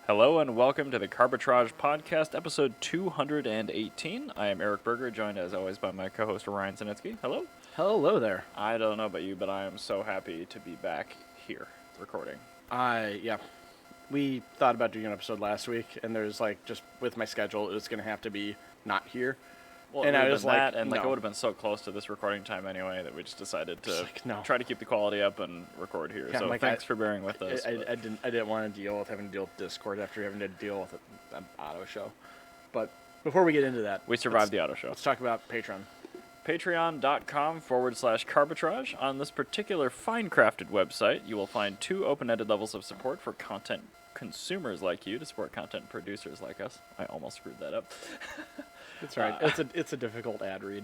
Hello and welcome to the Carbitrage podcast, episode 218. I am Eric Berger, joined as always by my co-host Ryan Sinitsky. Hello. Hello there. I don't know about you, but I am so happy to be back here recording. We thought about doing an episode last week, and there's just with my schedule, it's going to have to be not here. Well, and I was that, and no. it would have been so close to this recording time anyway that we just decided to no. try to keep the quality up and record here. Yeah, so thanks for bearing with us. I didn't want to deal with having to deal with Discord after having to deal with an auto show. But before we get into that, we survived the auto show. Let's talk about Patreon. Patreon.com/Carbitrage. On this particular fine-crafted website, you will find two open-ended levels of support for content consumers like you to support content producers like us. I almost screwed that up. That's right. It's a difficult ad read.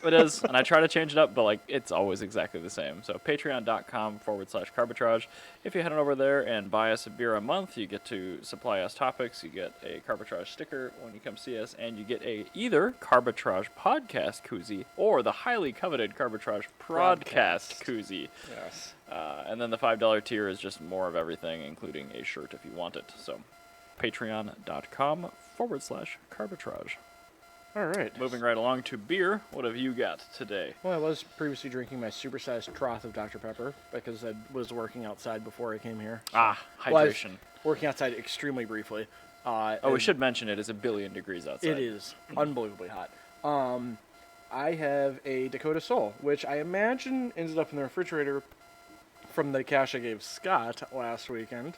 It is, and I try to change it up, but it's always exactly the same. So patreon.com/Carbitrage. If you head on over there and buy us a beer a month, you get to supply us topics, you get a Carbitrage sticker when you come see us, and you get either Carbitrage podcast koozie or the highly coveted Carbitrage broadcast koozie. Yes. And then the $5 tier is just more of everything, including a shirt if you want it. So patreon.com/Carbitrage. All right. Moving right along to beer, what have you got today? Well, I was previously drinking my supersized trough of Dr. Pepper because I was working outside before I came here. So. Hydration. Working outside extremely briefly. We should mention it is 1 billion degrees outside. It is unbelievably hot. I have a Dakota Soul, which I imagine ended up in the refrigerator from the cash I gave Scott last weekend.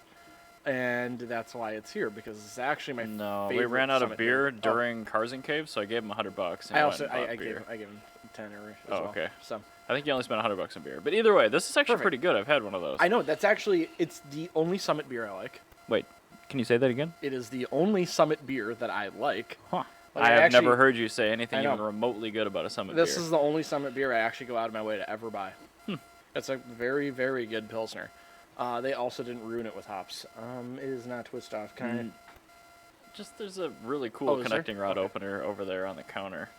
And that's why it's here, because it's actually my favorite. We ran out of Summit beer during Cars and Caves, so I gave him $100. And I gave him 10 as well. Okay. So I think you only spent $100 on beer. But either way, this is actually Perfect. pretty good. I've had one of those. I know, it's the only Summit beer I like. Wait, can you say that again? It is the only Summit beer that I like. Huh. I have never heard you say anything even remotely good about a Summit beer. This is the only Summit beer I actually go out of my way to ever buy. It's a very, very good Pilsner. They also didn't ruin it with hops. It is not twist off kind. There's a really cool connecting rod opener over there on the counter.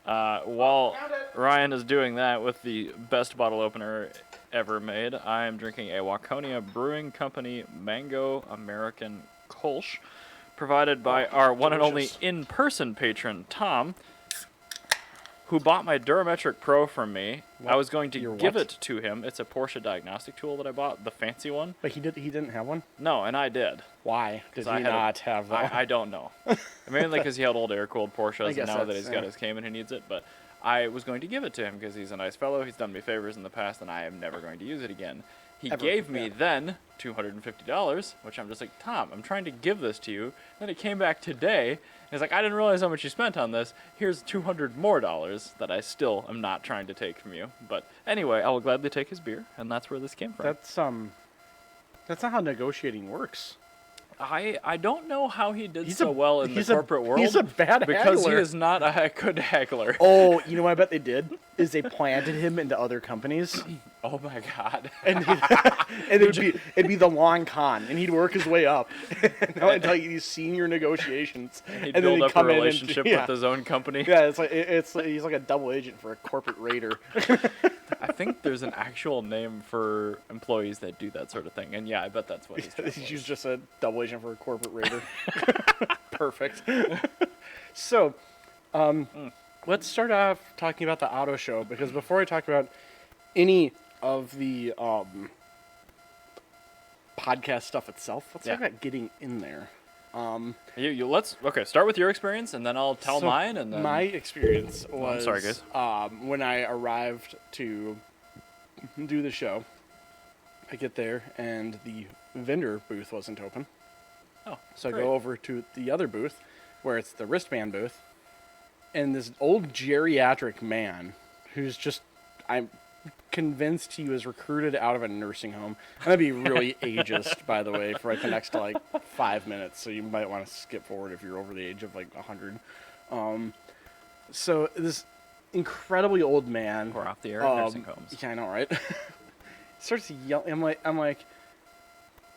While Ryan is doing that with the best bottle opener ever made, I am drinking a Waconia Brewing Company Mango American Kolsch, provided by our one and only in-person patron, Tom, who bought my Durametric Pro from me. I was going to give it to him. It's a Porsche diagnostic tool that I bought, the fancy one. But he didn't have one? No, and I did. Why did he not have that? I don't know. Mainly because he had old air-cooled Porsches, and now that he's got his Cayman, he needs it. But I was going to give it to him because he's a nice fellow. He's done me favors in the past, and I am never going to use it again. He gave me then $250, which I'm just like, Tom, I'm trying to give this to you. Then it came back today, and he's like, I didn't realize how much you spent on this. Here's $200 more that I still am not trying to take from you. But anyway, I will gladly take his beer, and that's where this came from. That's not how negotiating works. I don't know how he did so well in the corporate world. He's a bad because haggler. He is not a good haggler. Oh, you know what I bet they did? Is they planted him into other companies. Oh my God! And it'd be the long con, and he'd work his way up until these senior negotiations. He'd and build then up a relationship with his own company. Yeah, he's like a double agent for a corporate raider. I think there's an actual name for employees that do that sort of thing, and yeah, I bet that's what he's just a double agent for a corporate raider. Perfect. So, let's start off talking about the auto show, because before I talk about any of the podcast stuff itself, let's talk about getting in there. Let's start with your experience, and then I'll tell mine. And then my experience was, sorry, guys. When I arrived to do the show, I get there and the vendor booth wasn't open. Oh, so great. I go over to the other booth, where it's the wristband booth, and this old geriatric man who's I'm convinced he was recruited out of a nursing home. I'm going to be really ageist, by the way, for the next 5 minutes, so you might want to skip forward if you're over the age of 100. So this incredibly old man. We're off the air at nursing homes. Yeah, I know, right? Starts yelling. I'm like,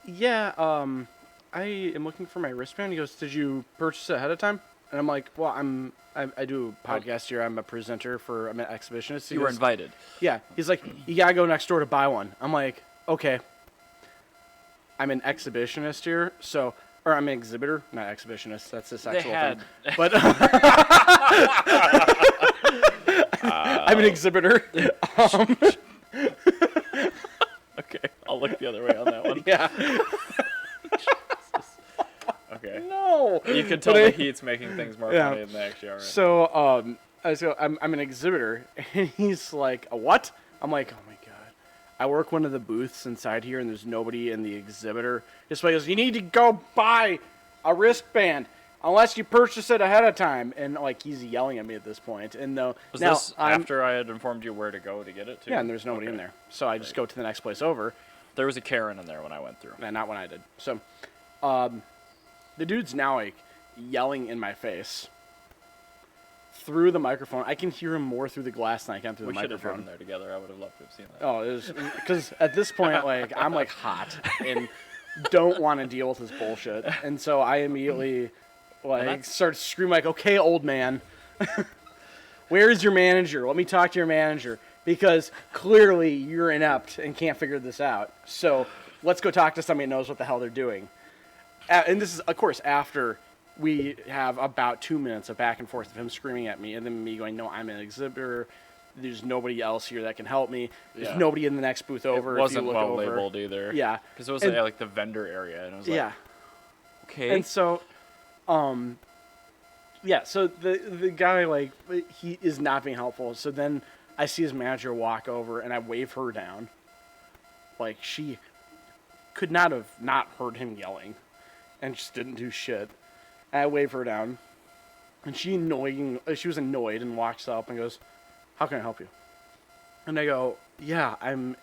yeah, I am looking for my wristband. He goes, did you purchase it ahead of time? And I'm like, well, I do a podcast here. I'm a presenter I'm an exhibitionist. You were invited. Yeah. He's like, you gotta go next door to buy one. I'm like, okay. I'm an exhibitionist here, so or I'm an exhibitor, not exhibitionist. That's a sexual thing. But I'm an exhibitor. Okay, I'll look the other way on that one. Yeah. Okay. No. You can tell the heat's making things more funny than they actually are. So, I'm an exhibitor, and he's like, a what? I'm like, oh my god. I work one of the booths inside here, and there's nobody in the exhibitor. This guy goes, you need to go buy a wristband unless you purchase it ahead of time. And like, he's yelling at me at this point. And Was this after I had informed you where to go to get it? Yeah, and there's nobody in there. So I just go to the next place over. There was a Karen in there when I went through. And not when I did. So, the dude's now like yelling in my face through the microphone. I can hear him more through the glass than I can through the microphone. We should have driven there together. I would have loved to have seen that. Oh, it was because at this point, like, I'm like hot and don't want to deal with this bullshit, and so I immediately like start screaming like, "Okay, old man, where's your manager? Let me talk to your manager because clearly you're inept and can't figure this out. So let's go talk to somebody that knows what the hell they're doing." And this is, of course, after we have about 2 minutes of back and forth of him screaming at me and then me going, no, I'm an exhibitor. There's nobody else here that can help me. There's nobody in the next booth over. It wasn't if you look well over. labeled either. Yeah. Because it was like the vendor area. And it was like, okay. And so, so the guy, like, he is not being helpful. So then I see his manager walk over and I wave her down. Like, she could not have not heard him yelling and just didn't do shit. And I wave her down, and she was annoyed and walks up and goes, how can I help you? And I go, yeah, I'm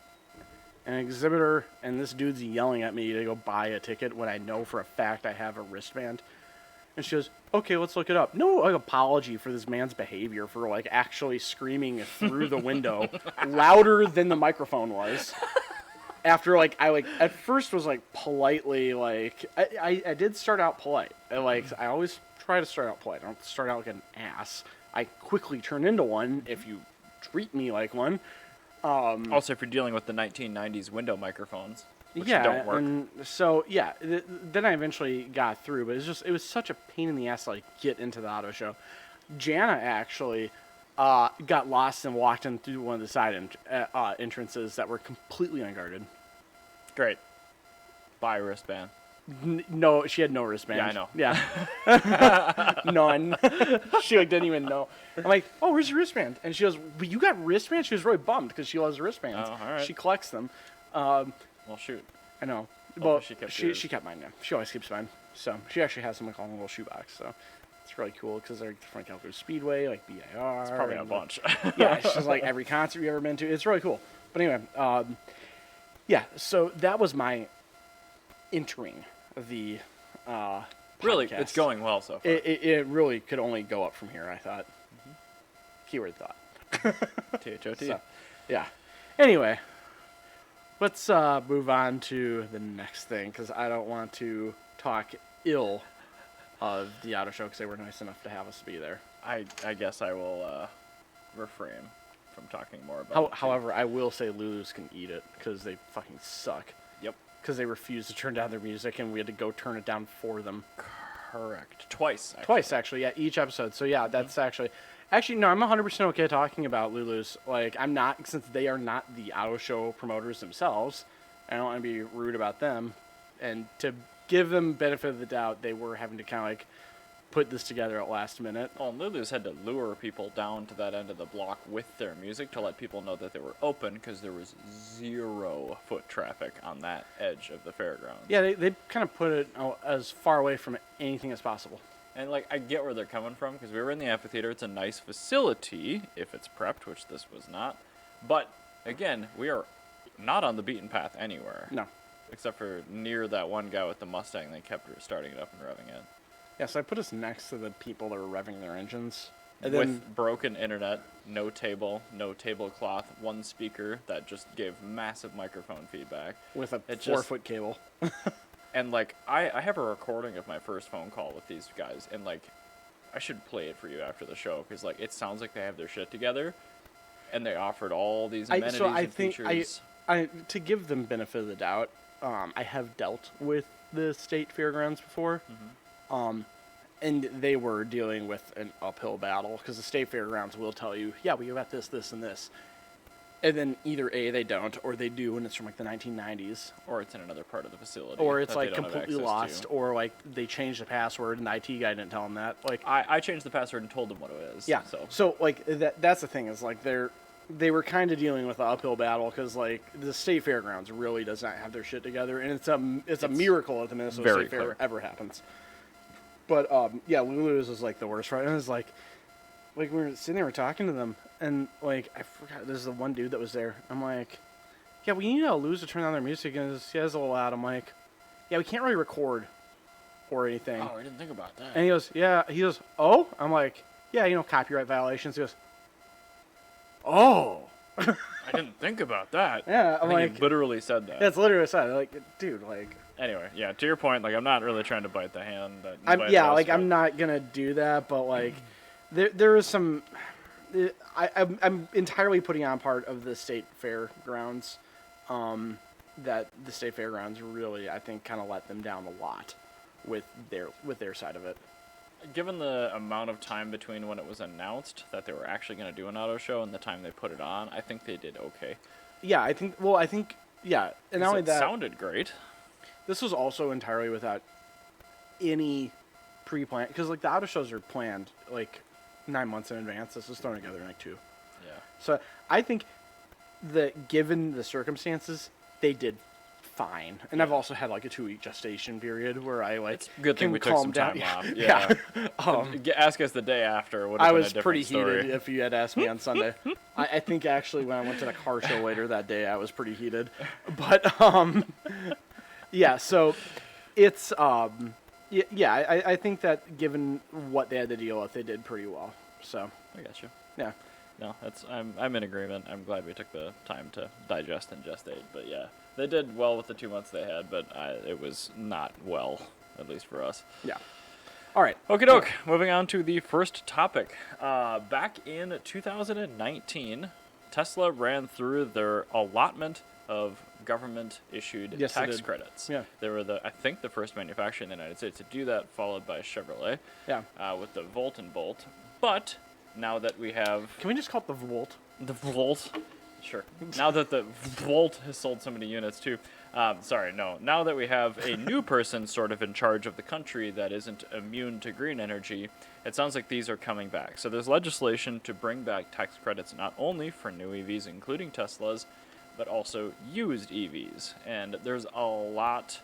an exhibitor, and this dude's yelling at me to go buy a ticket when I know for a fact I have a wristband. And she goes, okay, let's look it up. No like, apology for this man's behavior for like actually screaming through the window louder than the microphone was. After like I like at first was like politely like I did start out polite. I always try to start out polite. I don't start out like an ass. I quickly turn into one if you treat me like one. Also, if you're dealing with the 1990s window microphones, which don't work. And so then I eventually got through, but it was such a pain in the ass to like get into the auto show. Jana actually got lost and walked in through one of the side entrances that were completely unguarded. Great. Buy a wristband. No, she had no wristband. Yeah, I know. Yeah. None. She like didn't even know. I'm like, oh, where's your wristband? And she goes, but you got wristbands? She was really bummed because she loves wristbands. Oh, all right. She collects them. Well, shoot. I know. Well, she kept mine, yeah. She always keeps mine. So she actually has something called a little shoebox. So it's really cool because they're different California Speedway, like BIR. It's probably a bunch. Yeah, it's just like every concert you've ever been to. It's really cool. But anyway, so that was my entering the really, podcast. it's going well so far. It really could only go up from here, I thought. Mm-hmm. Keyword thought. THOT. So, yeah. Anyway, let's move on to the next thing because I don't want to talk ill of the auto show because they were nice enough to have us be there. I guess I will refrain from talking more about it. However, I will say Lulu's can eat it because they fucking suck. Yep. Because they refused to turn down their music and we had to go turn it down for them. Correct. Twice, actually. Yeah, each episode. So yeah, that's actually no, I'm 100% okay talking about Lulu's. Like, I'm not, since they are not the auto show promoters themselves, I don't want to be rude about them. And to give them benefit of the doubt, they were having to kind of like put this together at last minute. Well, and Lulu's had to lure people down to that end of the block with their music to let people know that they were open because there was 0 foot traffic on that edge of the fairgrounds. Yeah, they kind of put it as far away from anything as possible. And, like, I get where they're coming from because we were in the amphitheater. It's a nice facility if it's prepped, which this was not. But, again, we are not on the beaten path anywhere. No. Except for near that one guy with the Mustang. They kept starting it up and revving it. Yeah, so I put us next to the people that were revving their engines. And with broken internet, no tablecloth, one speaker that just gave massive microphone feedback. With a 4-foot cable. And, like, I have a recording of my first phone call with these guys, and, like, I should play it for you after the show, because, like, it sounds like they have their shit together, and they offered all these amenities and features. To give them benefit of the doubt, I have dealt with the state fairgrounds before, and they were dealing with an uphill battle because the state fairgrounds will tell you, yeah, we got this, this, and this. And then either A, they don't, or they do, and it's from like the 1990s. Or it's in another part of the facility. Or it's that like they don't have completely access lost, to. or like they changed the password and the IT guy didn't tell them that. Like I changed the password and told them what it is. yeah, So like that's the thing is like they were kind of dealing with an uphill battle because like the state fairgrounds really does not have their shit together, and it's a miracle that the Minnesota very State Fair clear. ever happens. But yeah, Lulu's was like the worst, right? And it was like we were sitting there, we're talking to them, and like I forgot there's the one dude that was there. I'm like, yeah, we need Lulu's to turn on their music, and it's a little loud. I'm like, yeah, we can't really record or anything. Oh, I didn't think about that. And he goes, yeah. He goes, oh. I'm like, yeah, copyright violations. He goes, oh. I didn't think about that. Yeah, I I'm think like, he literally said that. that's literally what I said. Like, dude, like. Anyway, yeah, to your point, like, I'm not really trying to bite the hand. I'm not gonna do that, but like, there is some. I'm entirely putting on part of the state fairgrounds, that the state fairgrounds really, I think, kind of let them down a lot with their side of it. Given the amount of time between when it was announced that they were actually going to do an auto show and the time they put it on, I think they did okay. Yeah, I think. Yeah, and not only It that, sounded great. this was also entirely without any pre-plan, because like the auto shows are planned like 9 months in advance. This was thrown together in like 2. Yeah. So I think that given the circumstances, they did fine. And I've also had like a 2-week gestation period where I like It's a good thing can we took calm some down. time off. Yeah. Ask us the day after. Would I have been was a different pretty story. heated if you had asked me on Sunday. I think actually when I went to the car show later that day, I was pretty heated. But yeah, so it's I think that given what they had to deal with, they did pretty well. So I got you. yeah. No, I'm in agreement. I'm glad we took the time to digest and gestate. But yeah, they did well with the 2 months they had, but it was not well, at least for us. Yeah. All right. Okie doke. Moving on to the first topic. Back in 2019, Tesla ran through their allotment of government-issued Yes, they tax did. credits. Yeah. They were I think the first manufacturer in the United States to do that, followed by Chevrolet. Yeah. With the Volt and Bolt. But now that we have Can we just call it the Volt? the Volt, sure. Now that the Volt has sold so many units too. Now that we have a new person sort of in charge of the country that isn't immune to green energy, it sounds like these are coming back. So there's legislation to bring back tax credits not only for new EVs, including Teslas, but also used EVs. And there's a lot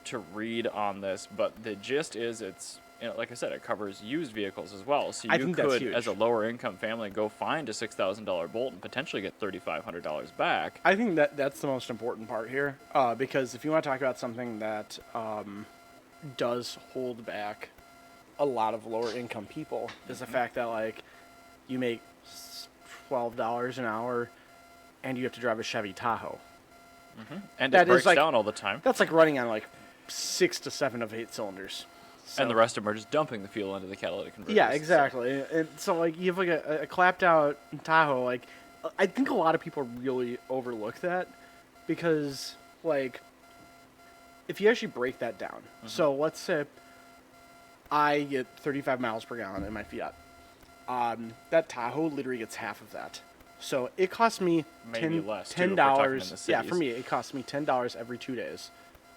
to read on this, but the gist is it's, like I said, it covers used vehicles as well. So I you think that's could, huge. as a lower income family, go find a $6,000 Bolt and potentially get $3,500 back. I think that's the most important part here, because if you want to talk about something that does hold back a lot of lower income people, is the fact that like you make $12 an hour and you have to drive a Chevy Tahoe. And That it is breaks like- down all the time. That's like running on like 6 to 7 of 8 cylinders. And the So- rest of them are just dumping the fuel into the catalytic converters. Yeah, so- exactly. And so like you have like a clapped out Tahoe. Like I think a lot of people really overlook that because like if you actually break that down. So let's say I get 35 miles per gallon in my Fiat. That Tahoe literally gets half of that. So it costs me Maybe less, too, if we're talking in $10. the Yeah, cities. for me it costs me $10 every 2 days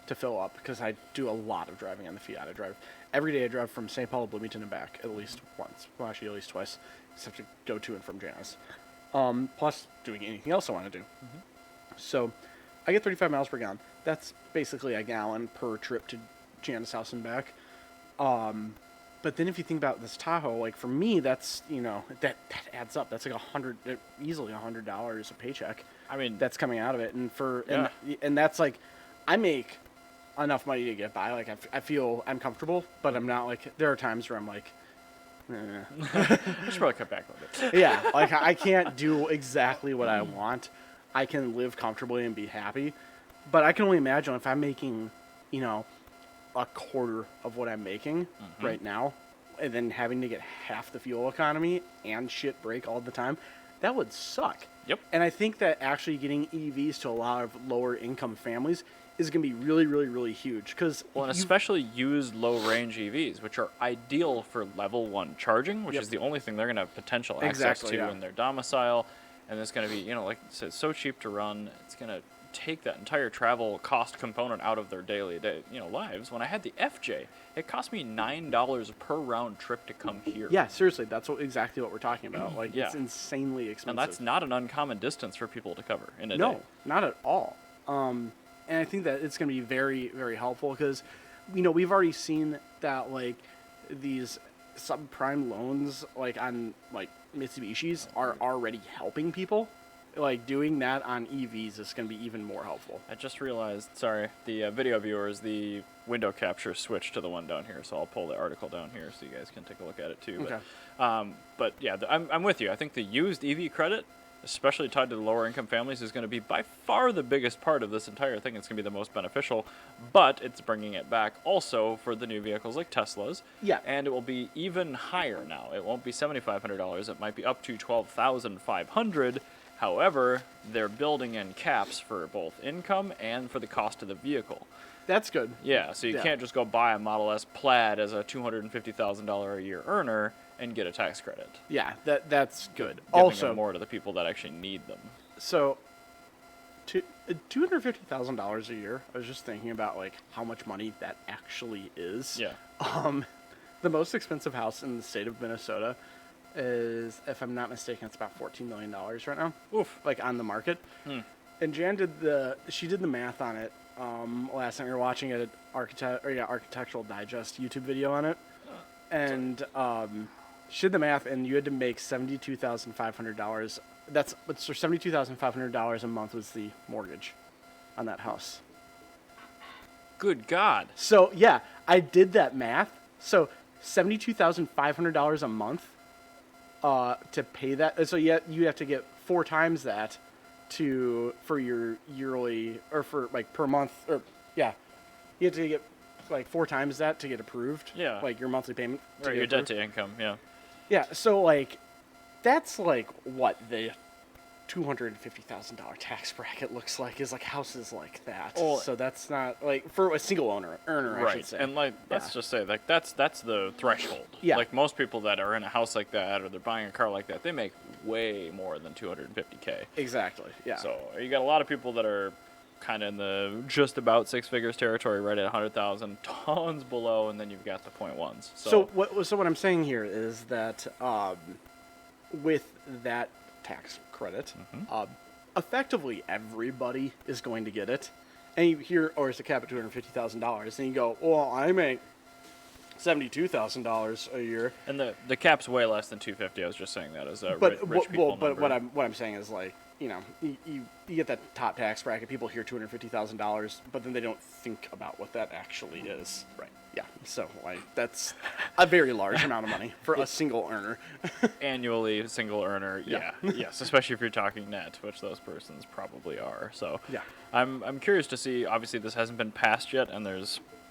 to fill up because I do a lot of driving on the Fiat. I drive every day. I drive from St. Paul to Bloomington and back at least once. Well, actually, at least twice. Except to go to and from Janice. Plus doing anything else I want to do. So I get 35 miles per gallon. That's basically a gallon per trip to Janice house and back. But then if you think about this Tahoe, like for me, that's that adds up. That's like easily $100 a paycheck. I mean, That's coming out of it, and Yeah. and that's like I make enough money to get by. Like I feel I'm comfortable, but I'm not like there are times where I'm like, I should probably cut back a little bit. yeah, like I can't do exactly what I want. I can live comfortably and be happy, but I can only imagine if I'm making, a quarter of what I'm making right now, and then having to get half the fuel economy and shit break all the time, that would suck. Yep. And I think that actually getting EVs to a lot of lower income families is going to be really, really, really huge. Because Well, and especially used low-range EVs, which are ideal for level 1 charging, which is the only thing they're going to have potential access to in their domicile. And it's going to be, like I said, so cheap to run. It's going to take that entire travel cost component out of their daily lives. When I had the FJ, it cost me $9 per round trip to come here. Yeah, seriously, that's exactly what we're talking about. Like, it's insanely expensive. And that's not an uncommon distance for people to cover in a day. No, not at all. And I think that it's going to be very, very helpful because, we've already seen that, like, these subprime loans, like, on, like, Mitsubishis are already helping people. Like, doing that on EVs is going to be even more helpful. I just realized, sorry, the video viewers, the window capture switched to the one down here, so I'll pull the article down here so you guys can take a look at it too. Okay. But yeah, I'm with you. I think the used EV credit, especially tied to the lower income families, is going to be by far the biggest part of this entire thing. It's going to be the most beneficial, but it's bringing it back also for the new vehicles like Teslas. Yeah. And it will be even higher now. It won't be $7,500. It might be up to $12,500. However, they're building in caps for both income and for the cost of the vehicle. That's good. Yeah, so you can't just go buy a Model S Plaid as a $250,000 a year earner and get a tax credit. Yeah, that's good. Giving Also, them more to the people that actually need them. So, $250,000 a year. I was just thinking about like how much money that actually is. Yeah. The most expensive house in the state of Minnesota is, if I'm not mistaken, it's about $14 million right now. Oof. Like on the market. And Jan did the math on it last night. We were watching an Architectural Digest YouTube video on it, and she did the math, and you had to make $72,500. That's $72,500 a month was the mortgage on that house. Good God. So yeah, I did that math. So $72,500 a month to pay that. So yeah, you have to get 4 times that for your yearly, or for like per month, or yeah, you have to get like 4 times that to get approved. Yeah. Like your monthly payment. Right, your debt to income, yeah. Yeah, so like that's like what the $250,000 tax bracket looks like, is like houses like that. Well, so that's not like for a single earner, I should say. And like let's just say like that's the threshold. Yeah. Like most people that are in a house like that or they're buying a car like that, they make way more than $250K. Exactly. Yeah. So you got a lot of people that are kind of in the just about 6 figures territory, right at 100,000, tons below, and then you've got the 0.1s. So what I'm saying here is that with that tax credit, effectively everybody is going to get it. And you hear, or it's a cap at $250,000, and you go, well, I make $72,000 a year. And the cap's way less than 250. I was just saying that as a rich people but number. what I'm saying is like, you get that top tax bracket. People hear $250,000, but then they don't think about what that actually is. Right. Yeah. So like that's a very large amount of money for a single earner. Annually, single earner. Yeah. Yes. Especially if you're talking net, which those persons probably are. So yeah. I'm curious to see. Obviously, this hasn't been passed yet, and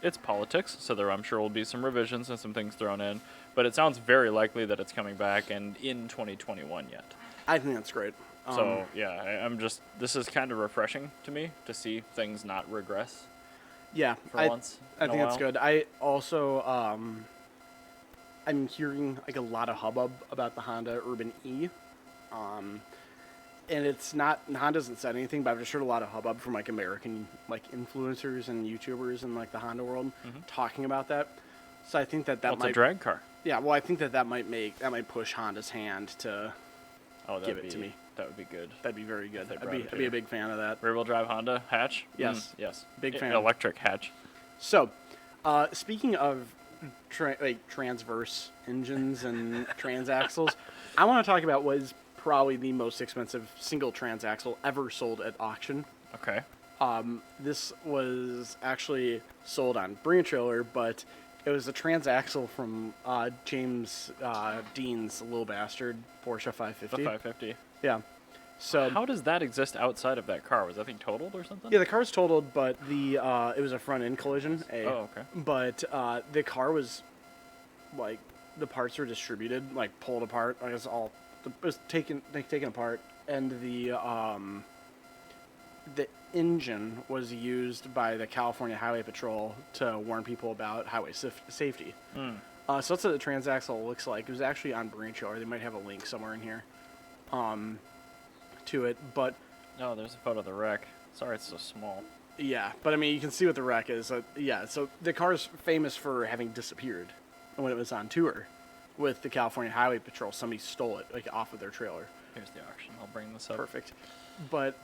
it's politics, so I'm sure will be some revisions and some things thrown in. But it sounds very likely that it's coming back and in 2021 yet. I think that's great. So yeah, this is kind of refreshing to me to see things not regress. Yeah, for once. I think that's good. I also I'm hearing like a lot of hubbub about the Honda Urban E, and it's not, Honda hasn't said anything, but I've just heard a lot of hubbub from like American like influencers and YouTubers in like the Honda world talking about that. So I think that might, it's a drag car. Yeah, well, I think that might push Honda's hand to give it to me. That would be good. That'd be very good. I'd be a big fan of that. Rear-wheel drive Honda hatch? Yes. Yes. Big fan. Electric hatch. So, speaking of transverse engines and transaxles, I want to talk about what is probably the most expensive single transaxle ever sold at auction. Okay. This was actually sold on Bring a Trailer, but it was a transaxle from James Dean's Little Bastard Porsche 550. The 550. Yeah. So how does that exist outside of that car? Was that thing totaled or something? Yeah, the car's totaled, but it was a front end collision. Oh, okay. But the car was like, the parts were distributed, like pulled apart. I guess it was taken apart, and the the engine was used by the California Highway Patrol to warn people about highway safety. So that's what the transaxle looks like. It was actually on Branch or they might have a link somewhere in here to it. But Oh, there's a photo of the wreck. Sorry it's so small. yeah, but I mean, you can see what the wreck is. Yeah, so the car's famous for having disappeared when it was on tour with the California Highway Patrol. Somebody stole it like off of their trailer. Here's the auction. I'll bring this up. Perfect. But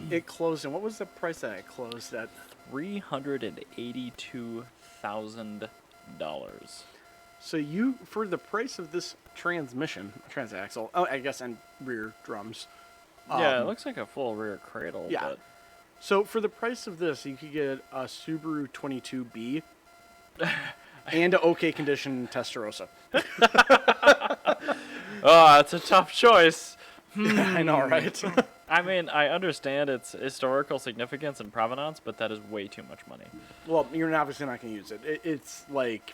it closed, and what was the price that it closed at? $382,000. So you, for the price of this transaxle, I guess, and rear drums. Yeah, it looks like a full rear cradle. Yeah. But So for the price of this, you could get a Subaru 22B and an OK condition Testarossa. Oh, it's a tough choice. I know, right? I mean, I understand its historical significance and provenance, but that is way too much money. Well, you're obviously not going to use it. It's like,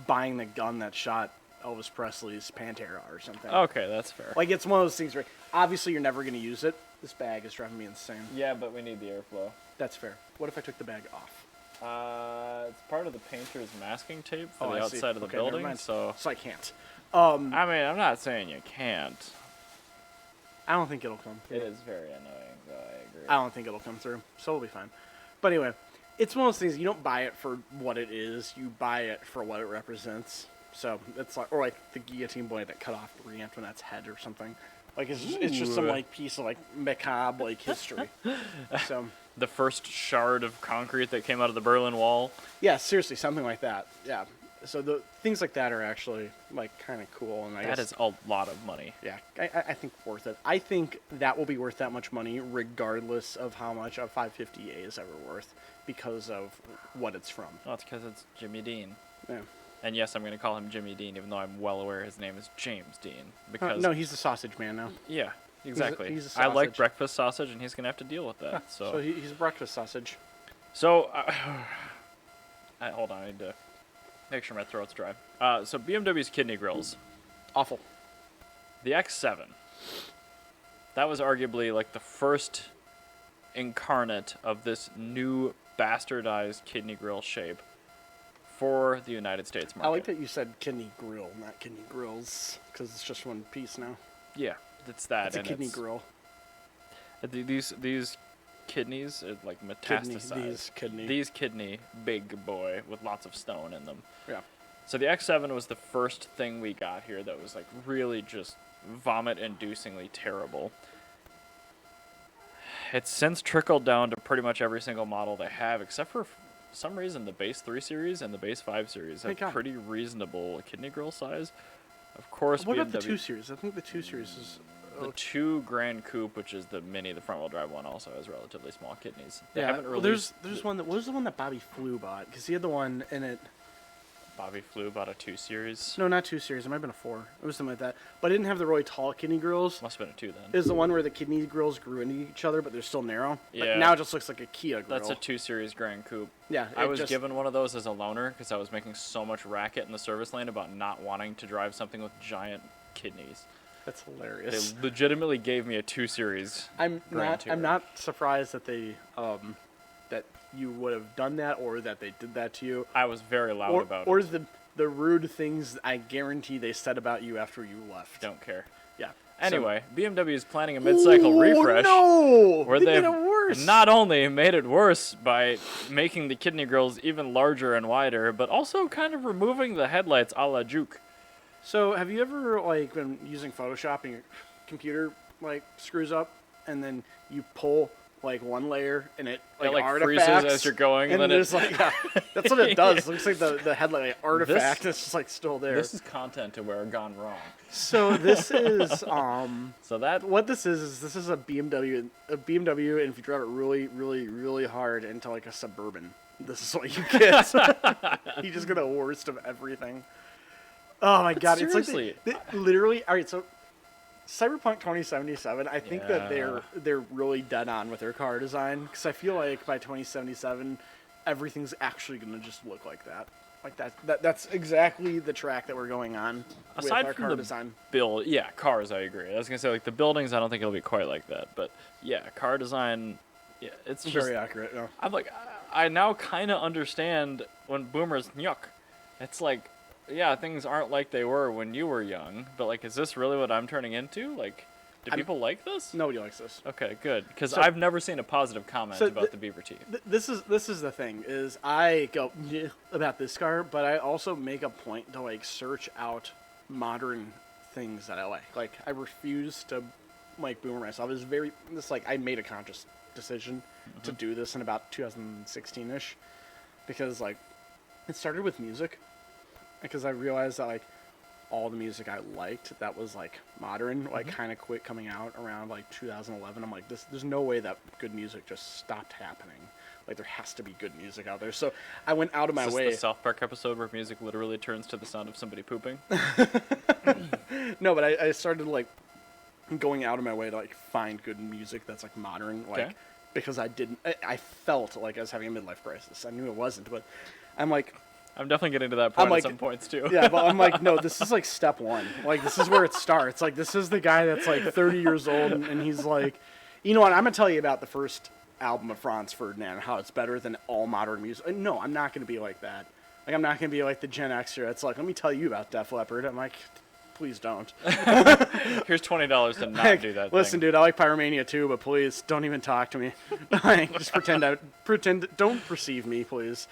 buying the gun that shot Elvis Presley's Pantera or something. Okay, that's fair. Like, it's one of those things where, obviously, you're never going to use it. This bag is driving me insane. Yeah, but we need the airflow. That's fair. What if I took the bag off? It's part of the painter's masking tape for Oh, the I see. outside of the Okay, never building, mind. so I can't. I mean, I'm not saying you can't. I don't think it'll come through. It is very annoying, though, I agree. I don't think it'll come through, so it'll be fine. But anyway, it's one of those things, you don't buy it for what it is, you buy it for what it represents. So it's like, or like the guillotine blade that cut off Marie Antoinette's head or something. Like it's just some Ooh. like piece of like macabre like history. So The first shard of concrete that came out of the Berlin Wall. yeah, seriously, something like that. Yeah. So the things like that are actually like kind of cool, and I That guess is a lot of money. yeah, I think worth it. I think that will be worth that much money regardless of how much a 550A is ever worth because of what it's from. Well, it's because it's Jimmy Dean. Yeah. And yes, I'm going to call him Jimmy Dean, even though I'm well aware his name is James Dean. Because No, he's the sausage man now. yeah, exactly. he's a I like sausage. breakfast sausage, and he's going to have to deal with that. So he's a breakfast sausage. So, hold on, I need to make sure my throat's dry. So BMW's kidney grills. Awful. The X7. That was arguably like the first incarnate of this new bastardized kidney grill shape for the United States market. I like that you said kidney grill, not kidney grills, because it's just one piece now. Yeah, it's that. It's a and kidney grill. These kidneys like metastasize. These kidney, big boy with lots of stone in them. Yeah. So the X7 was the first thing we got here that was like really just vomit-inducingly terrible. It's since trickled down to pretty much every single model they have, except for some reason the base 3 Series and the base 5 Series have pretty reasonable kidney grill size. Of course, what BMW, about the 2 Series? I think the 2 Series is... the 2 Grand Coupe, which is the Mini, the front-wheel drive one, also has relatively small kidneys. They yeah, haven't well, released... there's one that... What was the one that Bobby Flew bought? Because he had the one in it... Bobby Flew bought a 2 Series. No, not 2 Series. It might have been a 4. It was something like that. But it didn't have the really tall kidney grills. Must have been a 2 then. It was the one where the kidney grills grew into each other, but they're still narrow. Yeah. Like, now it just looks like a Kia grill. That's a 2 Series Grand Coupe. Yeah. I was given one of those as a loaner because I was making so much racket in the service lane about not wanting to drive something with giant kidneys. That's hilarious. They legitimately gave me a 2 Series. I'm Grand Tourer. not surprised that they that you would have done that or that they did that to you. I was very loud about or it. the rude things I guarantee they said about you after you left. Don't care. Yeah. Anyway, BMW is planning a mid-cycle refresh. No! Where They they've made it worse. not only made it worse by making the kidney grills even larger and wider, but also kind of removing the headlights a la Juke. So have you ever like been using Photoshop and your computer like screws up and then you pull like one layer and it like freezes artifacts as you're going, and then then it's like yeah, that's what it does. It looks like the headlight like, artifact is just like still there. This is content to where gone wrong. So this is So that what this is this is a BMW, and if you drive it really, really, really hard into like a Suburban, this is what you get. You just get the worst of everything. Oh my god! seriously. It's like they literally. All right, so Cyberpunk 2077. I think that they're really dead on with their car design because I feel like by 2077, everything's actually gonna just look like that. Like that's exactly the track that we're going on with Aside our from car the design. build, yeah, cars, I agree. I was gonna say like the buildings, I don't think it'll be quite like that, but yeah, car design, yeah, it's just Very accurate. Yeah. I'm like, I now kind of understand when boomers nyuk. It's like, yeah, things aren't like they were when you were young, but like, is this really what I'm turning into? Like, do people like this? Nobody likes this. Okay, good, because So- I've never seen a positive comment so about the beaver teeth. This is the thing is I go "Yeah," about this car, but I also make a point to like search out modern things that I like. Like I refuse to like boomer myself. It's very this like I made a conscious decision to do this in about 2016ish because like it started with music because I realized that like all the music I liked that was like modern like kind of quit coming out around like 2011. I'm like there's no way that good music just stopped happening. Like there has to be good music out there. So I went out of my Is this way. the South Park episode where music literally turns to the sound of somebody pooping? No, but I started like going out of my way to like find good music that's like modern like Okay. because I felt like I was having a midlife crisis. I knew it wasn't, but I'm like I'm definitely getting to that point like- at some points too. yeah, but I'm like, no, this is like step one. Like, this is where it starts. Like, this is the guy that's like 30 years old, and he's like, you know what? I'm gonna tell you about the first album of Franz Ferdinand, how it's better than all modern music. No, I'm not gonna be like that. Like, I'm not gonna be like the Gen Xer. It's like, let me tell you about Def Leppard. I'm like, please don't. Here's $20 to not Like, do that. listen, thing. dude, I like Pyromania too, but please don't even talk to me. Like, just pretend. Don't perceive me, please.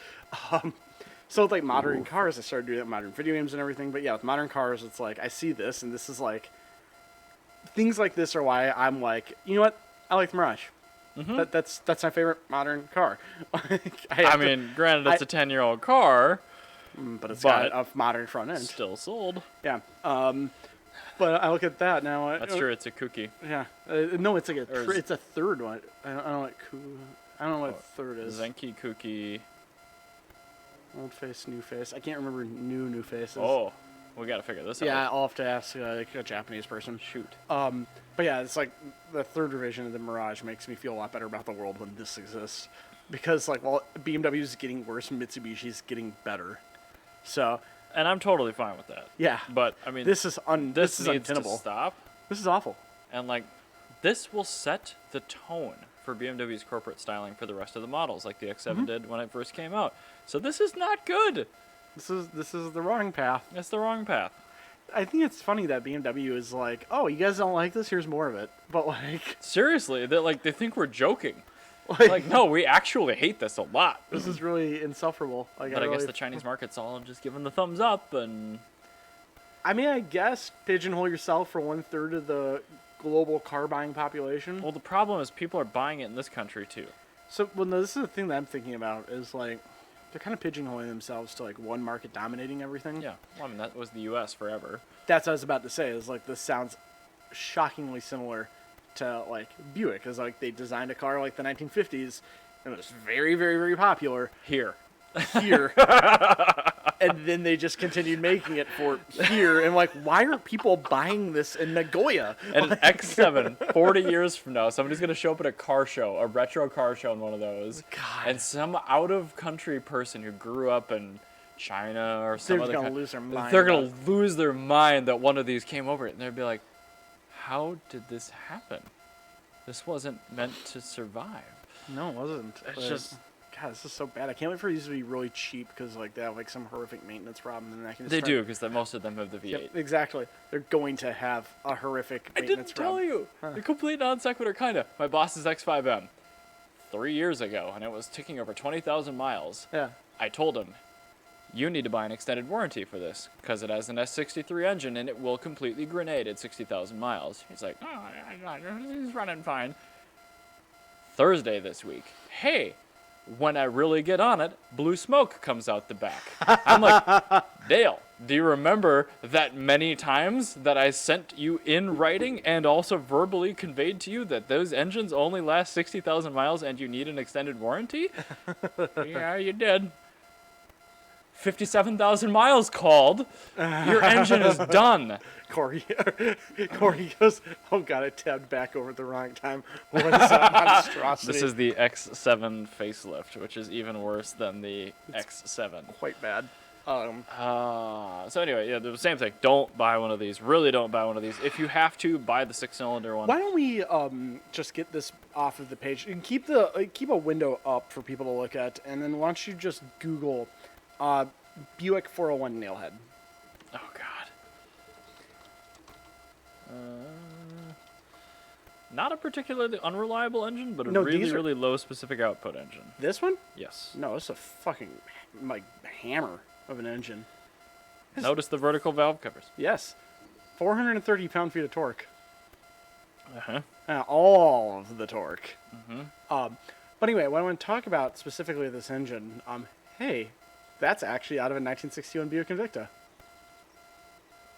So with like modern cars, I started doing that with modern video games and everything. But yeah, with modern cars, it's like I see this, and this is like things like this are why I'm like, you know what? I like the Mirage. That's my favorite modern car. I mean, granted, it's a 10-year-old car, but it's but- got a modern front end. still sold. Yeah. But I look at that now. That's true. It's a kooky. Yeah. No, it's like Or is- it's a third one. I don't know what I don't know what third is. Zenki kooky. Old face, new face. I can't remember new faces. Oh, we gotta figure this Yeah, out. I'll have to ask like a Japanese person. Shoot. But yeah, it's like the third revision of the Mirage makes me feel a lot better about the world when this exists. Because like while BMW is getting worse, Mitsubishi's getting better. So And I'm totally fine with that. yeah, But I mean, this is this is needs to untenable. stop. This is awful. And like, this will set the tone for BMW's corporate styling for the rest of the models, like the X7 did when it first came out. So this is not good. This is the wrong path. It's the wrong path. I think it's funny that BMW is like, oh, you guys don't like this? Here's more of it. But like, Seriously, they think we're joking. Like, no, we actually hate this a lot. this is really insufferable. Like, But I guess really- the Chinese market's all just giving the thumbs up, and I mean, I guess pigeonhole yourself for 1/3 of the global car buying population. well, the problem is people are buying it in this country too. So, well, no, this is the thing that I'm thinking about is like they're kind of pigeonholing themselves to like one market dominating everything. Yeah, well, I mean that was the U.S. forever. That's what I was about to say. Is like this sounds shockingly similar to like Buick. Is like they designed a car like the 1950s and it was very, very, very popular Here, here, and then they just continued making it for here. And like, why are people buying this in Nagoya? and an X7, 40 years from now, somebody's gonna show up at a car show, a retro car show in one of those, God. and some out-of-country person who grew up in China or some They're other gonna coun- lose their mind They're gonna about lose their mind that one of these came over it, and they'd be like, "How did this happen? This wasn't meant to survive." No, it wasn't. It's But, just- God, this is so bad. I can't wait for these to be really cheap because like they have like some horrific maintenance problem, and I can. Just They start- do, because most of them have the V8. Yep, exactly. They're going to have a horrific I maintenance didn't tell problem. you. The complete non sequitur, kinda. My boss's X5M, 3 years ago, and it was ticking over 20,000 miles. Yeah. I told him, you need to buy an extended warranty for this, because it has an S63 engine and it will completely grenade at 60,000 miles. He's like, oh, he's running fine. Thursday this week, hey, when I really get on it, blue smoke comes out the back. I'm like, Dale, do you remember that many times that I sent you in writing and also verbally conveyed to you that those engines only last 60,000 miles and you need an extended warranty? Yeah, you did. 57,000 miles called. Your engine is done. Corey goes, oh God, I tabbed back over at the wrong time. What is that monstrosity? This is the X7 facelift, which is even worse than the X7. quite bad. So anyway, yeah, the same thing. Don't buy one of these. Really don't buy one of these. If you have to, buy the 6-cylinder one. Why don't we just get this off of the page and keep a window up for people to look at, and then why don't you just Google Buick 401 nailhead. Oh God. Not a particularly unreliable engine, but a really low specific output engine. This one? Yes. No, it's a fucking hammer of an engine. Notice the vertical valve covers. Yes. 430 pound-feet of torque. Uh-huh. All of the torque. Mm-hmm. But anyway, what I want to talk about specifically this engine, hey, that's actually out of a 1961 Buick Invicta.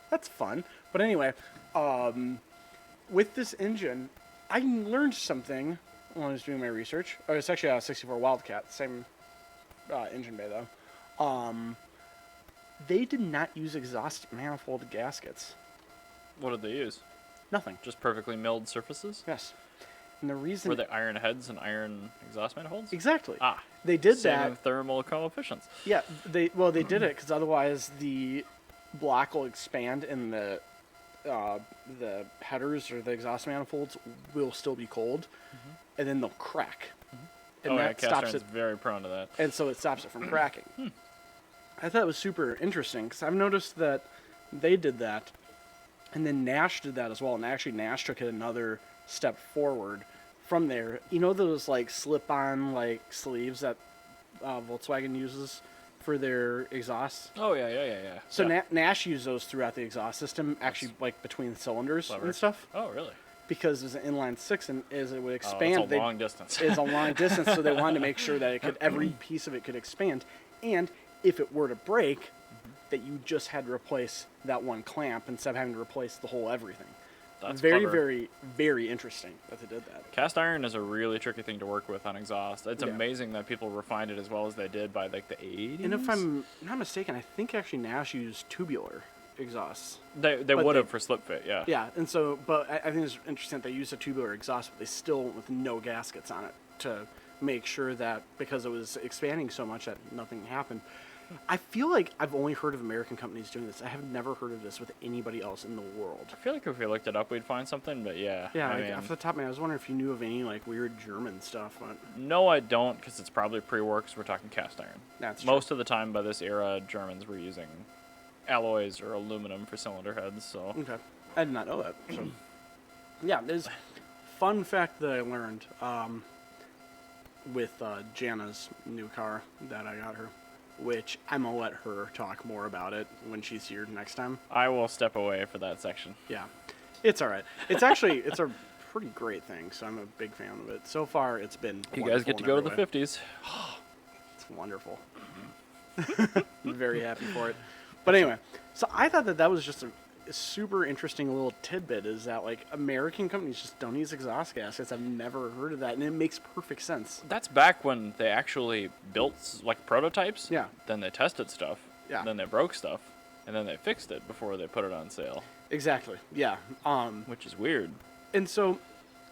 That's fun. But anyway, with this engine, I learned something when I was doing my research. Oh, it's actually a 64 Wildcat, same engine bay though. They did not use exhaust manifold gaskets. What did they use? Nothing. Just perfectly milled surfaces? Yes. And the reason... Were they iron heads and iron exhaust manifolds? Exactly. Ah. They did saving that. Thermal coefficients. Yeah, they did it because otherwise the block will expand and the headers or the exhaust manifolds will still be cold, and then they'll crack. And that stops it. Very prone to that. And so it stops it from cracking. I thought it was super interesting because I've noticed that they did that, and then Nash did that as well. And actually, Nash took it another step forward from there. You know those like slip-on sleeves that Volkswagen uses for their exhausts? Oh yeah. So yeah. Nash used those throughout the exhaust system, actually between the cylinders and stuff. Oh really? Because it was an inline six, and as it would expand, it's a long distance. It's a long distance, so they wanted to make sure that every piece of it could expand, and if it were to break, that you just had to replace that one clamp instead of having to replace the whole everything. That's very, clever. very, very interesting that they did that. Cast iron is a really tricky thing to work with on exhaust. It's amazing that people refined it as well as they did by the 80s. And if I'm not mistaken, I think actually Nash used tubular exhausts. They would have for slip fit, yeah. Yeah, and so, but I think it's interesting that they used a tubular exhaust, but they still with no gaskets on it to make sure that because it was expanding so much that nothing happened. I feel like I've only heard of American companies doing this. I have never heard of this with anybody else in the world. I feel like if we looked it up, we'd find something, but yeah. Yeah, off the top of my head, I was wondering if you knew of any weird German stuff. But... No, I don't, because it's probably pre-work, because we're talking cast iron. That's true. Most of the time by this era, Germans were using alloys or aluminum for cylinder heads, so... Okay. I did not know that. So. Yeah, there's fun fact that I learned with Jana's new car that I got her, which I'm going to let her talk more about it when she's here next time. I will step away for that section. Yeah. It's all right. It's actually, it's a pretty great thing, so I'm a big fan of it. So far, it's been You guys get to go to the 50s. It's wonderful. I'm very happy for it. But anyway, so I thought that was just a super interesting little tidbit, is that American companies just don't use exhaust gaskets. I've never heard of that, and it makes perfect sense. That's back when they actually built prototypes. Yeah. Then they tested stuff. Yeah. Then they broke stuff, and then they fixed it before they put it on sale. Exactly. Yeah. Which is weird. And so,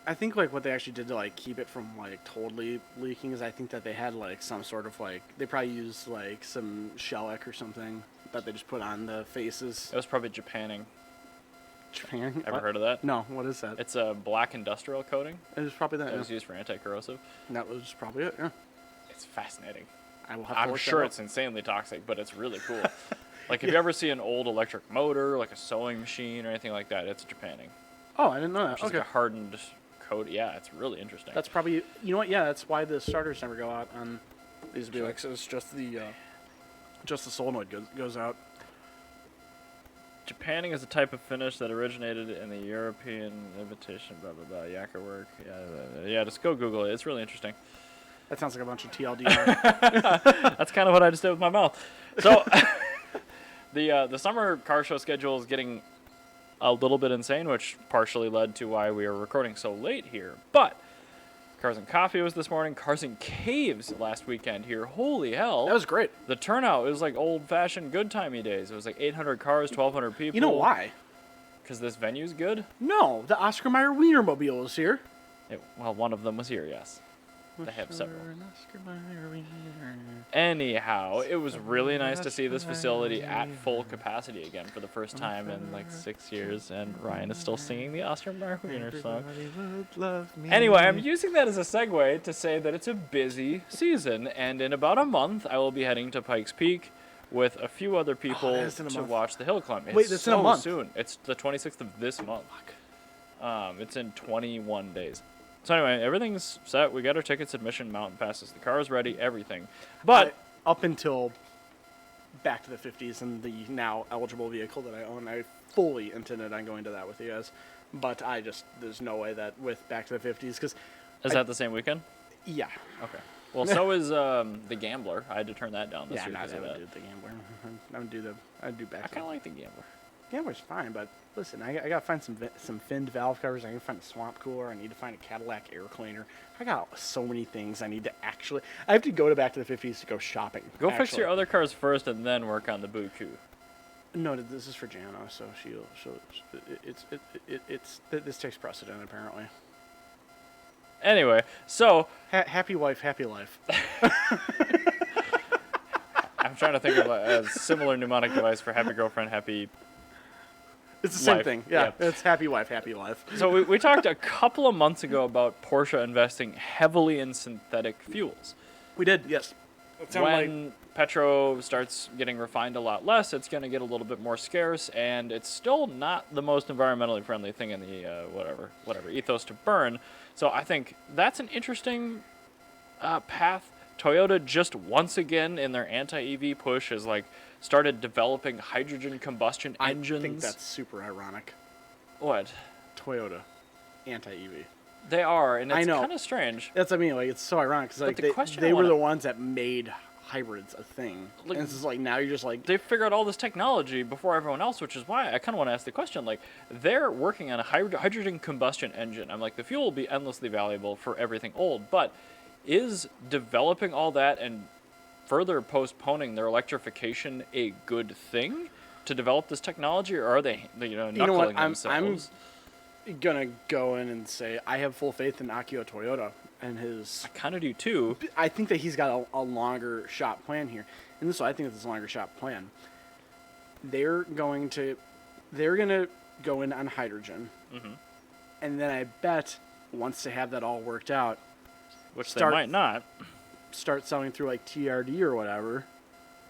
I think what they actually did to keep it from totally leaking is I think that they had some sort of they probably used some shellac or something that they just put on the faces. It was probably Japanning. Japan? Ever heard of that? No. What is that? It's a black industrial coating. It was probably that. It was used for anti-corrosive. That was probably it. Yeah. It's fascinating. I will have to I'm look sure that it's insanely toxic, but it's really cool. If you ever see an old electric motor, a sewing machine or anything like that, it's Japanning. Oh, I didn't know that. It's just a hardened coat. Yeah, it's really interesting. That's probably, you know what? Yeah, that's why the starters never go out on these Buicks. It's just the solenoid goes out. Japanning is a type of finish that originated in the European imitation, blah, blah, blah, yakka work. Yeah, just go Google it. It's really interesting. That sounds like a bunch of TLDR. That's kind of what I just did with my mouth. So, the summer car show schedule is getting a little bit insane, which partially led to why we are recording so late here. But Cars and Coffee was this morning. Cars and Caves last weekend here. Holy hell. That was great. The turnout, it was old-fashioned good-timey days. It was 800 cars, 1,200 people. You know why? Because this venue's good? No, the Oscar Mayer Wienermobile is here. Well, one of them was here, yes. They have several. Anyhow, it was really nice to see this facility at full capacity again for the first time in like 6 years, and Ryan is still singing the Oscar Mayer Wiener song. Anyway, I'm using that as a segue to say that it's a busy season, and in about a month, I will be heading to Pikes Peak with a few other people to watch the hill climb. Wait, that's in a month. Soon. It's the 26th of this month. It's in 21 days. So anyway, everything's set. We got our tickets, admission, mountain passes. The car is ready, everything. But up until Back to the 50s and the now eligible vehicle that I own, I fully intended on going to that with you guys. But there's no way that with Back to the 50s, because... Is that the same weekend? Yeah. Okay. Well, so is The Gambler. I had to turn that down this year because of that. I would do The Gambler. I'd do Back. I kind of like The Gambler. Gambler's fine, but listen, I gotta find some finned valve covers. I need to find a swamp cooler. I need to find a Cadillac air cleaner. I got so many things I need to actually... I have to go to Back to the 50s to go shopping. Fix your other cars first and then work on the Buick. No, this is for Jana, so this takes precedent apparently. Anyway, so... happy wife, happy life. I'm trying to think of a similar mnemonic device for happy girlfriend, happy... It's the same life. thing. Yeah, it's happy wife, happy life. So we talked a couple of months ago about Porsche investing heavily in synthetic fuels. We did, yes. When petro starts getting refined a lot less, it's going to get a little bit more scarce, and it's still not the most environmentally friendly thing in the whatever ethos to burn. So I think that's an interesting path. Toyota just once again in their anti-EV push has started developing hydrogen combustion engines. I think that's super ironic. What? Toyota, anti-EV. They are, and it's kind of strange. That's it's so ironic because they were the ones that made hybrids a thing. And this is now you're just they figured out all this technology before everyone else, which is why I kind of want to ask the question. They're working on a hydrogen combustion engine. I'm the fuel will be endlessly valuable for everything old, but is developing all that and further postponing their electrification a good thing to develop this technology, or are they knuckling themselves? I'm gonna go in and say I have full faith in Akio Toyoda and his... I kind of do too. I think that he's got a longer shot plan here, and this is I think it's a longer shot plan. They're gonna go in on hydrogen, and then I bet once they have that all worked out, which they might not, start selling through TRD or whatever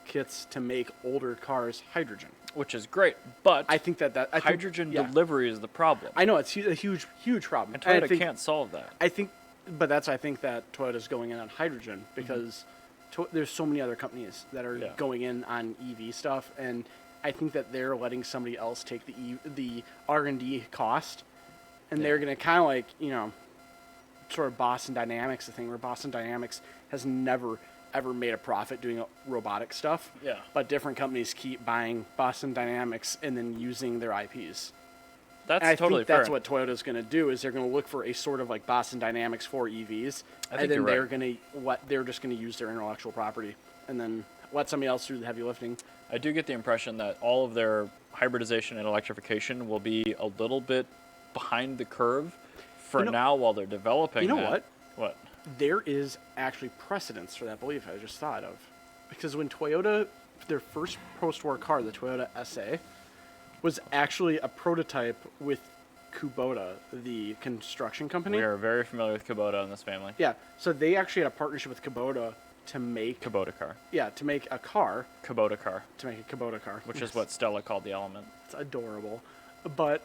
kits to make older cars hydrogen. Which is great, but I think that hydrogen delivery is the problem. I know it's a huge problem. And Toyota can't solve that. I think that Toyota's going in on hydrogen because there's so many other companies that are going in on EV stuff, and I think that they're letting somebody else take the R&D cost, and they're going to kind of sort of Boston Dynamics, the thing where Boston Dynamics has never ever made a profit doing robotic stuff. Yeah. But different companies keep buying Boston Dynamics and then using their IPs. That's totally fair. That's what Toyota's going to do is they're going to look for a sort of Boston Dynamics for EVs, and then they're just going to use their intellectual property and then let somebody else do the heavy lifting. I do get the impression that all of their hybridization and electrification will be a little bit behind the curve for now while they're developing. You know what? What? There is actually precedence for that belief I just thought of. Because when Toyota, their first post-war car, the Toyota SA, was actually a prototype with Kubota, the construction company. We are very familiar with Kubota in this family. Yeah, so they actually had a partnership with Kubota to make... Kubota car. Yeah, to make a car. Kubota car. To make a Kubota car. Which is what Stella called the Element. It's adorable. But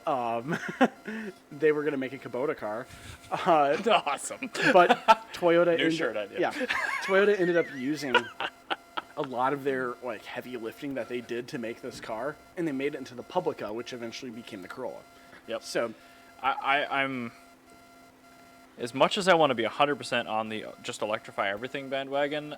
they were going to make a Kubota car. Awesome. But Toyota... New shirt idea. Yeah. Toyota ended up using a lot of their heavy lifting that they did to make this car, and they made it into the Publica, which eventually became the Corolla. Yep. So I'm... As much as I want to be 100% on the just electrify everything bandwagon,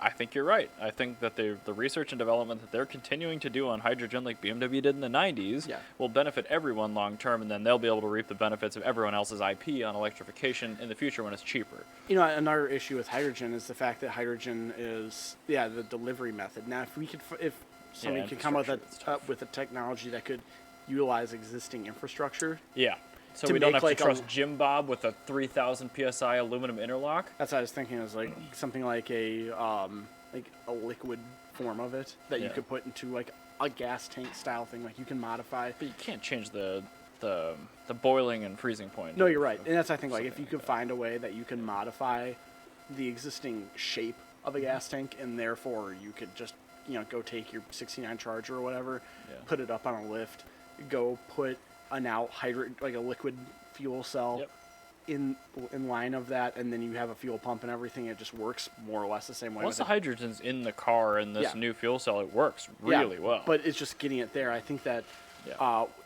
I think you're right. I think that the research and development that they're continuing to do on hydrogen, like BMW did in the 90s, will benefit everyone long term, and then they'll be able to reap the benefits of everyone else's IP on electrification in the future when it's cheaper. Another issue with hydrogen is the fact that hydrogen is the delivery method. Now, if somebody could come up with a technology that could utilize existing infrastructure, So to we don't make, have like, to trust Jim Bob with a 3,000 psi aluminum interlock. That's what I was thinking. It was like something like a liquid form of it that you Yeah. could put into like a gas tank style thing. Like you can modify. But you can't change the boiling and freezing point. No, you're right, and that's I think like if Something you could find a way that you can modify the existing shape of a gas tank, and therefore you could just go take your 69 Charger or whatever, put it up on a lift, go put an like a liquid fuel cell in line of that, and then you have a fuel pump and everything. It just works more or less the same way. Once the hydrogen's in the car in this new fuel cell, it works really well. But it's just getting it there. I think that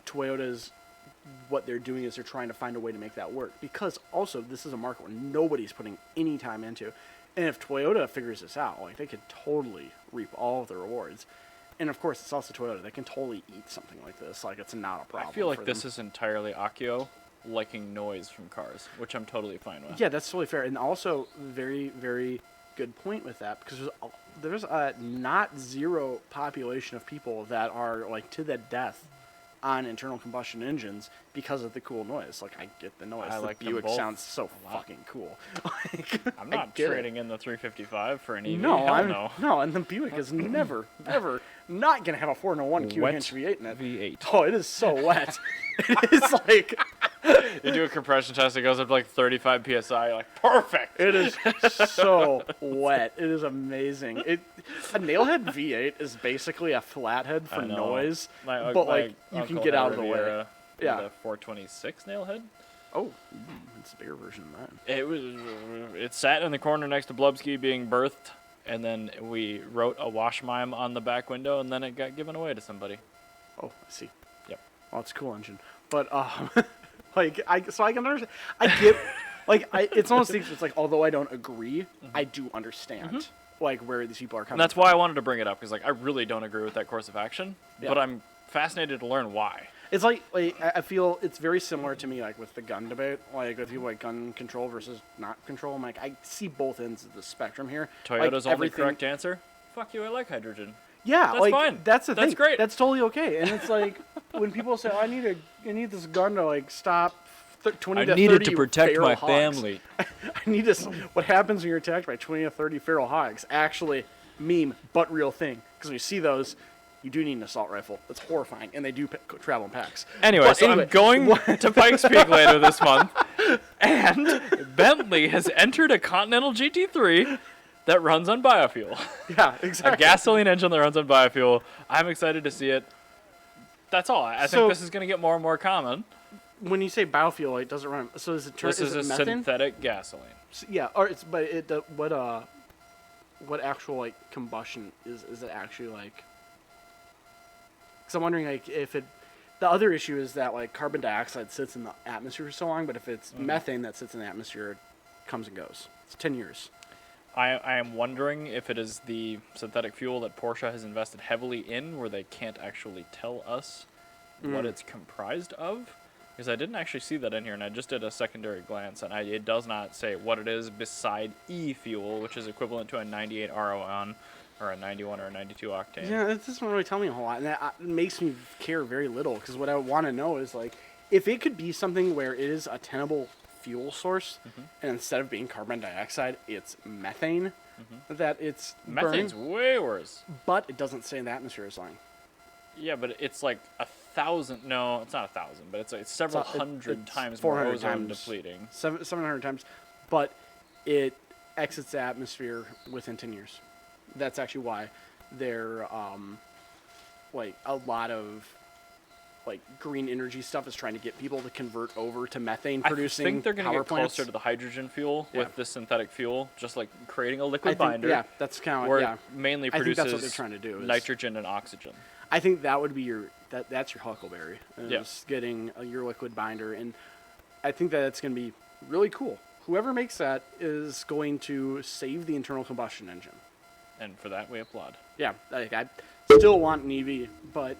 Toyota's what they're doing is they're trying to find a way to make that work, because also this is a market where nobody's putting any time into, and if Toyota figures this out, like they could totally reap all of the rewards. And of course, it's also Toyota. They can totally eat something like this. Like it's not a problem. I feel like for this them. is entirely Akio liking noise from cars, which I'm totally fine with. Yeah, that's totally fair, and also very, very good point with that, because there's a not zero population of people that are like to the death on internal combustion engines because of the cool noise. Like I get the noise. I The like them Buick both sounds so fucking cool. Like, I'm not trading in the 355 for an EV. No, Hell no, and the Buick is never, ever not gonna have a 401 Q-hinch V8 in it. V8. Oh, it is so wet. It is like You do a compression test, it goes up to like 35 psi. You're like, perfect. it is so wet. It is amazing. A nailhead V8 is basically a flathead for I know. noise, My but my like you can uncle get had out a of the way. Riviera with Yeah. a 426 nailhead. Oh, it's a bigger version than that. It sat in the corner next to Blubsky being birthed, and then we wrote a wash mime on the back window, and then it got given away to somebody. Oh, I see. Yep. Well, it's a cool engine, but like I can understand. I get it's almost it's like although I don't agree, I do understand like where these people are coming. And that's why I wanted to bring it up, because like I really don't agree with that course of action, but I'm fascinated to learn why. It's like I feel it's very similar to me like with the gun debate, like with people like gun control versus not control. I'm like I see both ends of the spectrum here. Toyota's like, only correct answer? Fuck you, I like hydrogen. Yeah, That's like fine. that's the thing. That's great. That's totally okay. And it's like when people say, I need this gun to like stop 20 to 30 I need it to protect feral my hogs." family. I need this. What happens when you're attacked by 20 to 30 feral hogs? Actually, meme, but real thing. Because when you see those, you do need an assault rifle. That's horrifying, and they do travel in packs. Anyway, But so I'm going to Pikes Peak later this month, and Bentley has entered a Continental GT3 that runs on biofuel. Yeah, exactly. A gasoline engine that runs on biofuel. I'm excited to see it. That's all. I think this is going to get more and more common. When you say biofuel, it doesn't run. So is it This is a methane? synthetic gasoline. Yeah, or it's but it what actual like combustion is it actually like? Because I'm wondering like if it. The other issue is that like carbon dioxide sits in the atmosphere for so long, but if it's methane that sits in the atmosphere, it comes and goes. It's 10 years. I am wondering if it is the synthetic fuel that Porsche has invested heavily in, where they can't actually tell us what it's comprised of. Because I didn't actually see that in here, and I just did a secondary glance, and it does not say what it is beside E-fuel, which is equivalent to a 98 RON, or a 91 or a 92 octane. Yeah, it doesn't really tell me a whole lot, and that makes me care very little, because what I want to know is, like, if it could be something where it is a tenable fuel source, and instead of being carbon dioxide, it's methane, that it's Methane's burning, way worse. but it doesn't say in the atmosphere is lying. Yeah, but it's like 1,000. No, it's not 1,000, but it's several hundred it's times more 400 ozone times. depleting. 700 times, but it exits the atmosphere within 10 years. That's actually why they're like a lot of like green energy stuff is trying to get people to convert over to methane producing I think they're going to power get plants. closer to the hydrogen fuel Yeah. with this synthetic fuel, just like creating a I liquid think, binder. yeah, that's kind where of yeah. it mainly I think produces that's what they're trying to do. Is, nitrogen and oxygen. I think that would be your that's your huckleberry. Is Yeah. getting your liquid binder, and I think that it's going to be really cool. Whoever makes that is going to save the internal combustion engine. And for that, we applaud. Yeah, like I still want an EV, but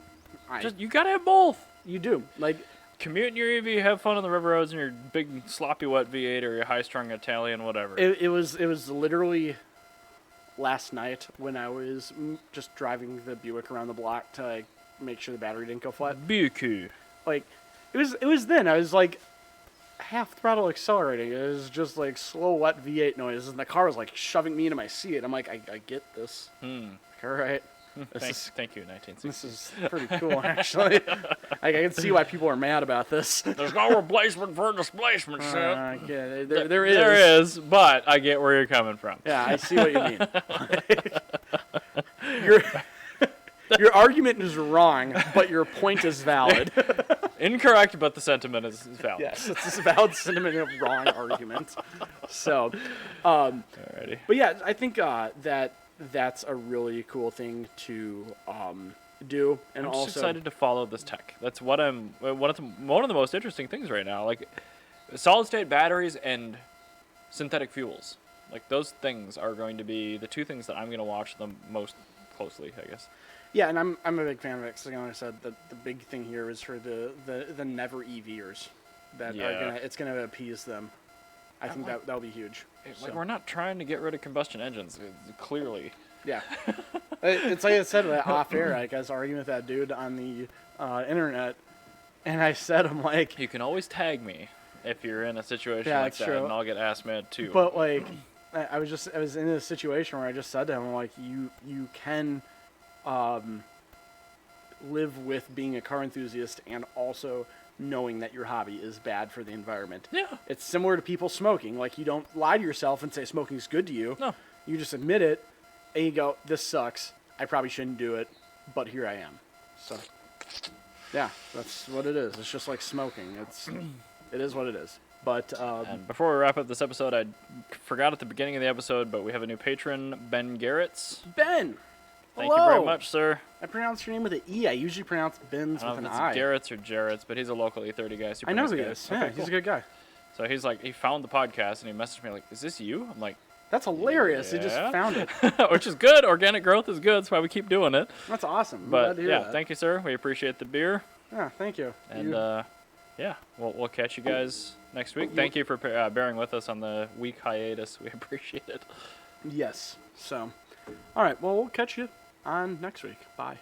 You got to have both. you do like Commute in your EV, have fun on the river roads in your big sloppy wet V8 or your high-strung Italian, whatever. it was literally last night when I was just driving the Buick around the block to like, make sure the battery didn't go flat. Buick. Like it was then I was like half throttle accelerating. It was just like slow, wet V8 noises, and the car was like shoving me into my seat. I'm like, I get this. All right. Thank you, 1960. This is pretty cool, actually. I can see why people are mad about this. There's no replacement for displacement, shit. Yeah, there There is, but I get where you're coming from. Yeah, I see what you mean. Your argument is wrong, but your point is valid. Incorrect, but the sentiment is valid. Yes, it's a valid sentiment of wrong argument. So, Alrighty. but yeah, I think that's a really cool thing to do, and I'm also just excited to follow this tech. That's what one of the most interesting things right now. Like solid state batteries and synthetic fuels. Like those things are going to be the two things that I'm going to watch the most closely, I guess. Yeah, and I'm a big fan of it because, like I said, the big thing here is for the never EVers that are it's gonna appease them. I think that'll be huge. Like we're not trying to get rid of combustion engines, clearly. Yeah, it's like I said off air. Like I was arguing with that dude on the internet, and I said, I'm like, you can always tag me if you're in a situation like that, true. and I'll get ass mad too. But like, I was in a situation where I just said to him, like, you can live with being a car enthusiast and also knowing that your hobby is bad for the environment. Yeah. It's similar to people smoking. Like, you don't lie to yourself and say smoking's good to you. No. You just admit it, and you go, this sucks. I probably shouldn't do it, but here I am. So, yeah, that's what it is. It's just like smoking. It is what it is. But and before we wrap up this episode, I forgot at the beginning of the episode, but we have a new patron, Ben Garretts. Ben! Thank you very much, sir. I pronounce your name with an E. I usually pronounce Ben's with an I. It's Garrett's or Jarrett's, but he's a local E30 guy. I know who he is. Yeah, he's a good guy. So he's like, he found the podcast and he messaged me like, "Is this you?" I'm like, "That's hilarious." Yeah. He just found it, which is good. Organic growth is good. That's why we keep doing it. That's awesome. But yeah, thank you, sir. We appreciate the beer. Yeah, thank you. And yeah, we'll catch you guys next week. Thank you for bearing with us on the week hiatus. We appreciate it. Yes. So, all right. Well, we'll catch you on next week. Bye.